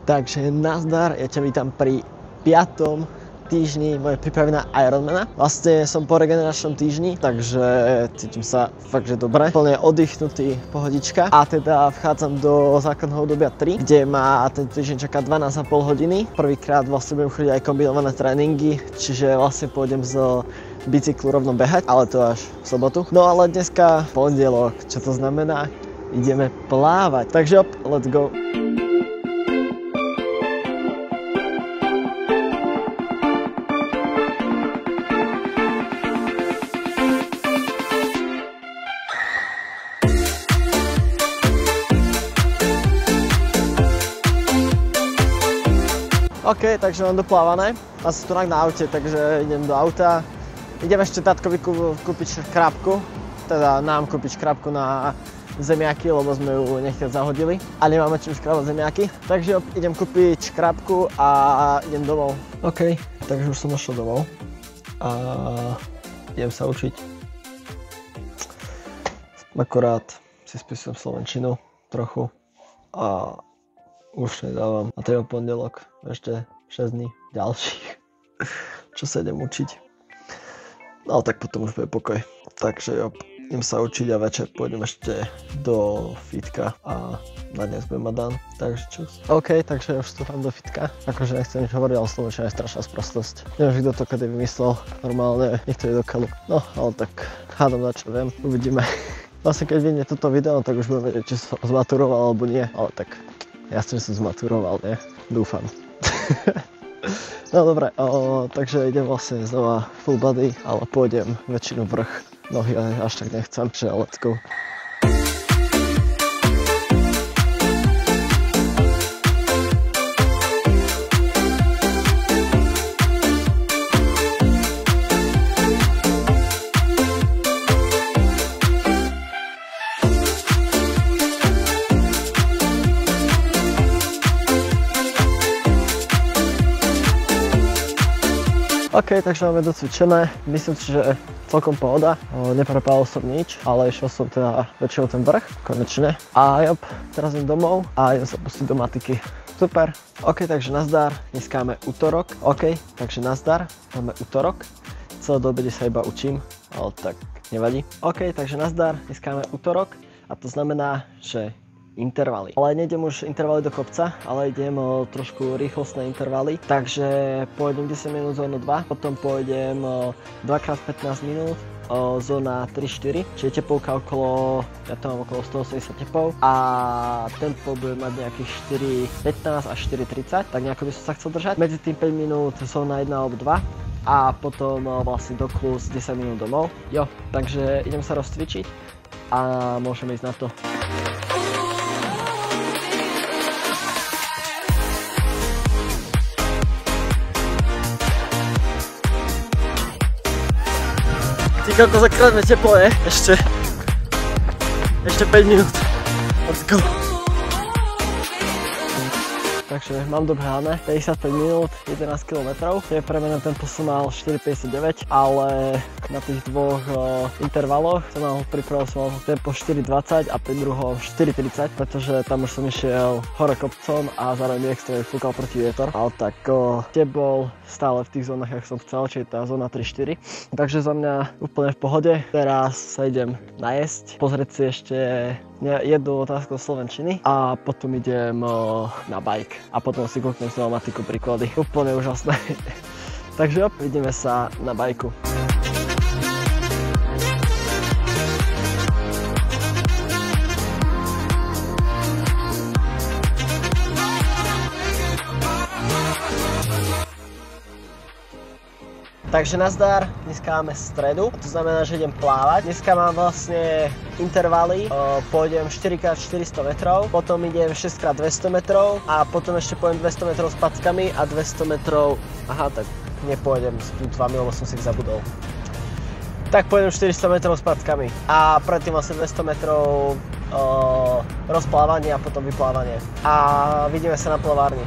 Takže nazdar, ja ťa vítam pri 5. týždni mojej prípravy na Ironmana. Vlastne som po regeneračnom týždni, takže cítim sa fakt, že dobre. Plne oddychnutý, pohodička. A teda vchádzam do základného obdobia 3, kde ma ten týždeň čaká 12,5 hodiny. Prvýkrát vlastne budem chodiť aj kombinované tréningy, čiže vlastne pôjdem z bicyklu rovno behať, ale to až v sobotu. No ale dneska pondelok, čo to znamená? Ideme plávať. Takže let's go! OK, takže mám doplávané. A som tu na aute, takže idem do auta. Idem ešte tatkovi kúpiť škrabku, teda nám kúpiť škrabku na zemiaky, lebo sme ju nechtiac zahodili. A nemáme čím škrabať zemiaky. Takže idem kúpiť škrabku a idem domov. OK, takže už som došiel domov. A idem sa učiť. Akorát si spisujem slovenčinu trochu. A už nedávam. A to je pondelok. Ešte 6 dní ďalších, čo sa idem učiť. No tak potom už bude pokoj. Takže idem sa učiť a večer pôjdem ešte do fitka a na dnes budem mať dan. Takže čus. OK, takže už vstúpam do fitka. Akože nechcem nič hovoriť, ale slovenčina je strašná sprostosť. Neviem, kto to kedy vymyslel. Normálne, niekto je do kalu. No, ale tak hádam na čo viem. Uvidíme. Vlastne keď vidíte toto video, tak už budem vedieť, či som zmaturoval alebo nie. Ale tak jasne, že som zmaturoval, nie? Dúfam. No dobre, takže idem vlastne znova full body, ale pôjdem väčšinu vrch, nohy až tak nechcem, že let's go. OK, takže máme docvičené, myslím si, že celkom pohoda, neprepálil som nič, ale išiel som teda väčšinou ten vrch, konečne. A jop, teraz idem domov a idem sa pustiť do matiky. Super. OK, takže nazdar, dneska máme útorok. OK, takže nazdar, máme útorok. Celé do obede sa iba učím, ale tak nevadí. OK, takže nazdar, dneska máme útorok a to znamená, že intervaly. Ale nejdem už intervaly do kopca, ale idem trošku rýchlostné intervaly. Takže pôjdem 10 minút zónu 2, potom pôjdem 2x15 minút zóna 3-4, čiže tepovka okolo, ja to mám okolo 180 tepov a tempo bude mať nejakých 4.15 až 4.30, tak nejako by som sa chcel držať. Medzi tým 5 minút zóna 1 alebo 2 a potom vlastne do klus 10 minút domov. Jo, takže idem sa rozcvičiť a môžeme ísť na to. Ty koľko zakladme teplo je, ešte 5 minút, let's go. Takže mám dobehrané 55 minút, 11 km. Je pre mňa ten posun mal 4,59, ale na tých dvoch intervaloch som mal pripravoval tempo 4,20 a pri druhom 4,30, pretože tam už som išiel hore kopcom a zároveň extrémne fúkal proti vietor. Ale tak tebol stále v tých zónach, jak som chcel, čiže tá zóna 3-4. Takže za mňa úplne v pohode. Teraz sa idem najesť, pozrieť si ešte jednu otázku slovenčiny a potom idem na bike a potom si kúknem z matiku príklady. Úplne úžasné. Takže vidíme sa na bajku. Takže nazdar, dneska máme stredu, to znamená, že idem plávať. Dneska mám vlastne intervaly, pôjdem 4x400 metrov, potom idem 6x200 metrov a potom ešte pôjdem 200 metrov s packami a 200 metrov, aha, tak nepôjdem s plutvami, lebo som si ich zabudol. Tak pôjdem 400 metrov s packami a predtým vlastne 200 metrov rozplávanie a potom vyplávanie. A vidíme sa na plavárni.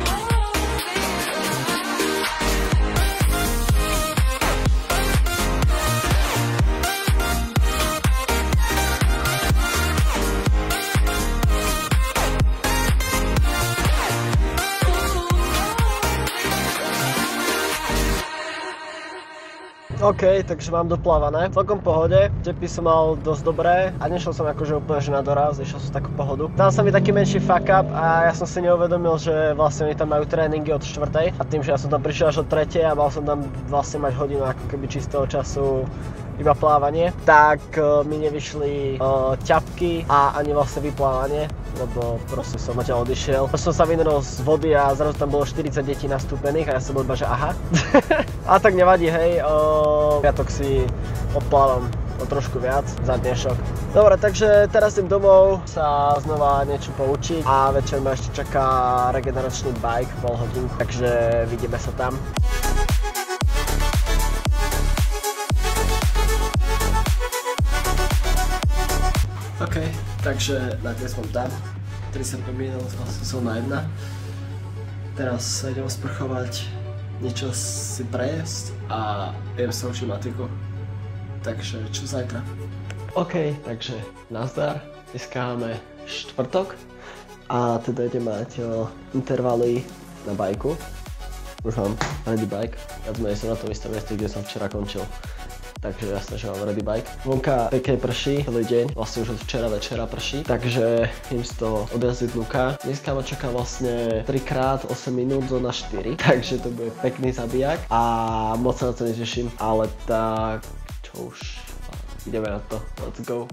OK, takže mám doplávané. Celkom pohode, tepy som mal dosť dobré a nešiel som akože úplne že na doraz, išiel som takú pohodu. Tam sa mi taký menší fuck up a ja som si neuvedomil, že vlastne oni tam majú tréningy od 4. A tým, že ja som tam prišiel až od 3. a mal som tam vlastne mať hodinu ako keby čistého času iba plávanie, tak mi nevyšli ťapky a ani vlastne vyplávanie, lebo proste som odtiaľ odišiel. Som sa vynurol z vody a zrazu tam bolo 40 detí nastúpených a ja som bol iba, že aha. A tak nevadí, hej, piatok si odplávam o trošku viac za dnešok. Dobre, takže teraz idem domov sa znova niečo poučiť a večer ma ešte čaká regeneračný bike pol hodinku, takže vidíme sa tam. OK, takže nakoniec som tam. 35 minút, vlastne som na 1. Teraz sa idem sprchovať, niečo si prejesť a idem sa učiť matiku. Takže čo zajtra? OK, takže nazdar. Dneska máme štvrtok a teda idem mať intervaly na bajku. Už mám ready bike, viac menej som na tom istom mieste, kde som včera končil. Takže jasné, že mám ready bike. Vonka pekne prší celý deň, vlastne už od včera večera prší, takže idem si to odjazdiť vnuka. Dneska ma čaká vlastne 3x 8 minút zóna 4, takže to bude pekný zabijak a moc sa na to neteším, ale tak čo už, ideme na to, let's go.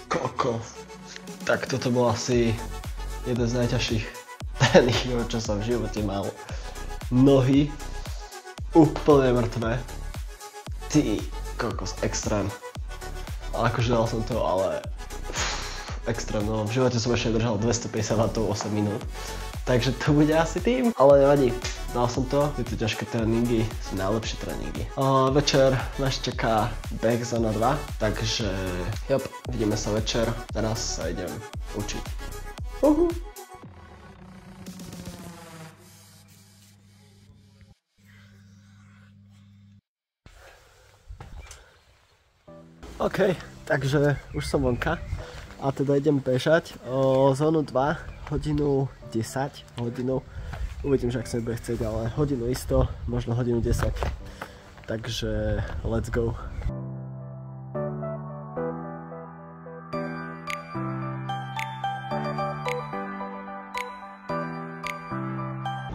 Kokos. Tak toto bol asi jeden z najťažších tréningov, čo som v živote mal. Nohy úplne mŕtve. Ty kokos, extrém. Ale akože dal som to, ale extrém, no v živote som ešte držal 250 W 8 minút. Takže to bude asi tým, ale nevadí. Dal som to, tieto ťažké tréningy sú najlepšie tréningy. Večer nás čaká beh zóna 2, takže jop, vidíme sa večer, teraz sa idem učiť. OK, takže už som vonka a teda idem bežať zónu 2, hodinu 10, uvidím, že ak sa mi bude chcieť, ale hodinu isto, možno hodinu 10, takže let's go.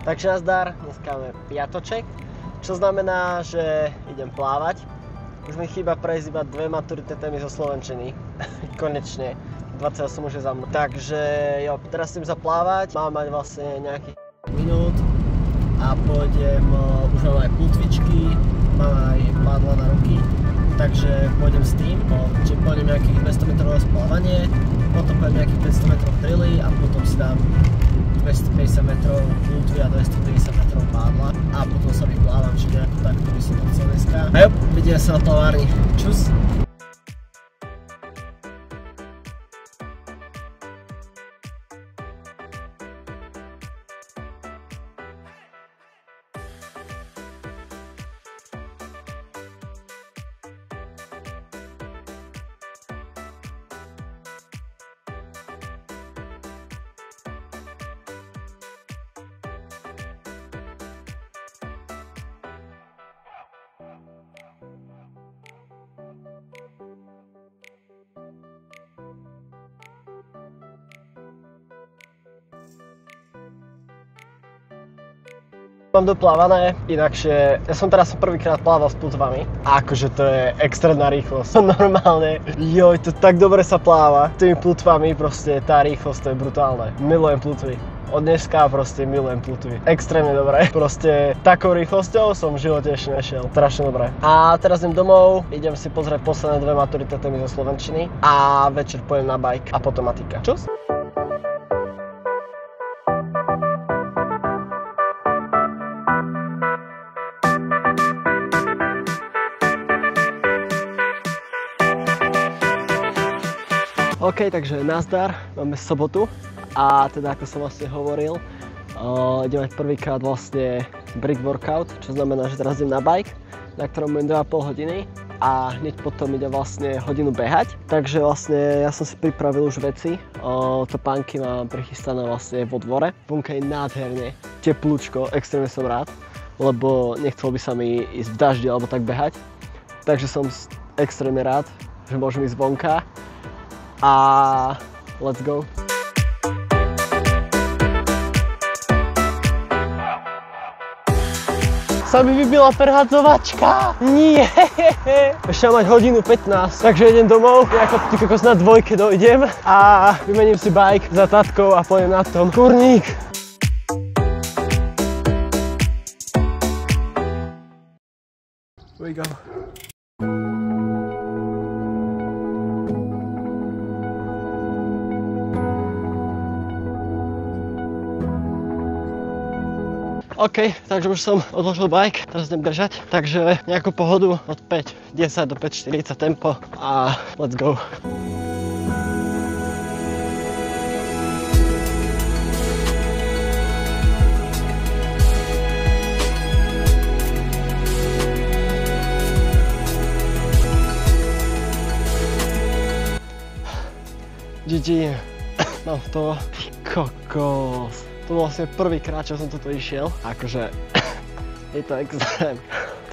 Takže nazdar, dneska máme piatoček, čo znamená, že idem plávať. Už mi chýba prejsť iba 2 maturité témy zo slovenčiny, konečne. 28 už je za mnou. Takže jo, teraz idem zaplávať, mám mať vlastne nejakých minút a pôjdem, už mám aj plutvičky, mám aj pádla na ruky, takže pôjdem s tým, čiže pôjdem nejakých 200 metrové splávanie, potom pôjdem nejakých 500 metrov drilly a potom si dám 250 metrov plutvy a 250 metrov pádla a potom sa vyplávam, čiže nejako takto by som to chcel dneska. A jo, vidíme sa na plavárni. Čus! Mám doplávané, inakšie, ja som teraz prvýkrát plával s plutvami a akože to je extrémna rýchlosť, normálne, joj, to tak dobre sa pláva, tými plutvami proste tá rýchlosť, to je brutálne, milujem plutvy. Od dneska proste milujem plutvy, extrémne dobré, proste takou rýchlosťou som v živote ešte nešiel, strašne dobré. A teraz idem domov, idem si pozrieť posledné 2 maturité témy zo slovenčiny a večer pôjdem na bike a potom matika. Čus? OK, takže nazdar, máme sobotu a teda ako som vlastne hovoril, idem mať prvýkrát vlastne brick workout, čo znamená, že teraz idem na bike, na ktorom budem 2,5 hodiny a hneď potom idem vlastne hodinu behať. Takže vlastne ja som si pripravil už veci, topánky mám prichystané vlastne vo dvore. Vonka je nádherne, teplúčko, extrémne som rád, lebo nechcelo by sa mi ísť v daždi alebo tak behať. Takže som extrémne rád, že môžem ísť vonka. A let's go. Sa mi vybila prehadzovačka. Nie. Ešte mám mať hodinu 15, takže idem domov. Ako ty kokos na dvojke dojdem a vymením si bike za tatkou a pojem na tom. Kurník. Here we go. OK, takže už som odložil bike, teraz idem držať, takže nejakú pohodu od 5:10 do 5:40 tempo a let's go. GG, mám to, ty kokos. To bol vlastne prvýkrát, čo som toto išiel. Akože, je to extrém.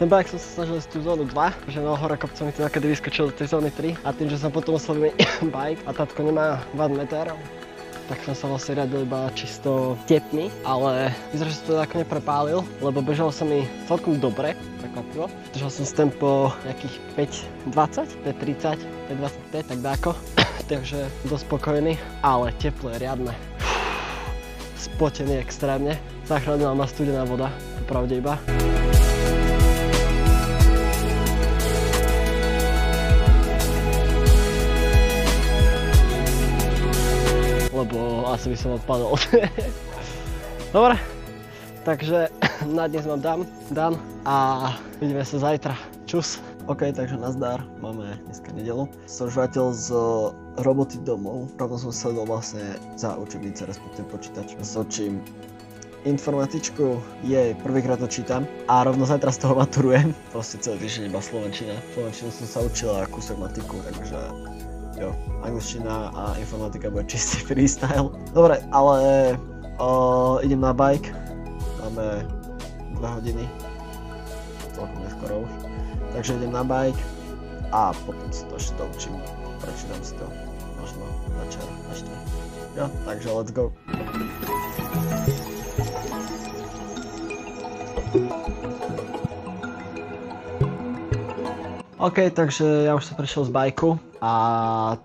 Ten bike som sa snažil ísť tú zónu 2, že na hore kopcom mi to nakedy vyskočil do tej zóny 3 a tým, že som potom musel vymeniť bike a tatko nemá wattmeter, tak som sa vlastne riadil iba čisto tepmi, ale vyzerá, že som to ako neprepálil, lebo bežalo sa mi celkom dobre, prekvapilo. Držal som z tempo nejakých 5:20, 5:30, 5:25, tak dáko. Takže dosť spokojný, ale teplo je riadne. Spotený extrémne. Zachránila ma studená voda, popravde iba. Lebo asi by som odpadol. Dobre, takže na dnes mám dan a vidíme sa zajtra. Čus. OK, takže nazdar, máme dneska nedelu. Som už vrátil z roboty domov, rovno som sedol vlastne za učebnice, respektíve počítač. Zočím informatičku, prvýkrát to čítam a rovno zajtra z toho maturujem. Proste celý týždeň iba slovenčina. Slovenčinu som sa učil a kúsok matiku, takže jo, angličtina a informatika bude čistý freestyle. Dobre, ale idem na bike, máme 2 hodiny, celkom neskoro už. Takže idem na bike a potom si to ešte doučím, prečítam si to, možno večer ešte. Jo, takže let's go. OK, takže ja už som prešiel z bajku a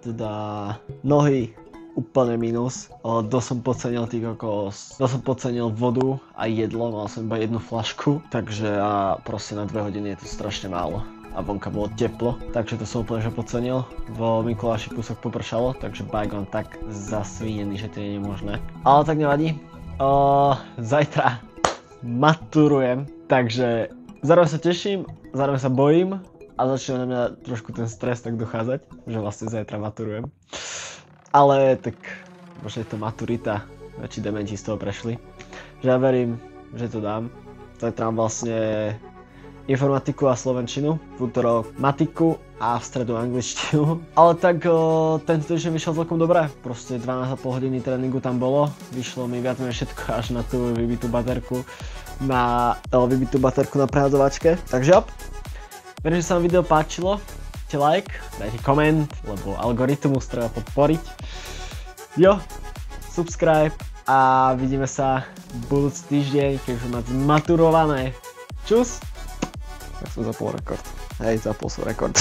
teda nohy úplne minus. Dosť som podcenil vodu a jedlo, mal som iba jednu flašku, takže a proste na 2 hodiny je to strašne málo. A vonka bolo teplo, takže to som úplne že podcenil. Vo Mikuláši kúsok popršalo, takže bike mám tak zasvínený, že to nie je možné. Ale tak nevadí. Zajtra maturujem, takže zároveň sa teším, zároveň sa bojím a začína na mňa trošku ten stres tak dochádzať, že vlastne zajtra maturujem. Ale tak možno je to maturita, väčší dementi z toho prešli. Že ja verím, že to dám. Zajtra mám vlastne informatiku a slovenčinu, v útorok matiku a v stredu angličtinu. Ale tak tento týždeň vyšiel celkom dobre, proste 12,5 hodiny tréningu tam bolo. Vyšlo mi viac menej všetko až na tú vybitú baterku na prehádzovačke. Takže op, verím, že sa vám video páčilo. Dajte like, dajte koment, lebo algoritmus treba podporiť. Jo, subscribe a vidíme sa budúci týždeň, keď už máte maturované. Čus! Tak som zapol rekord. Hej, zapol som rekord.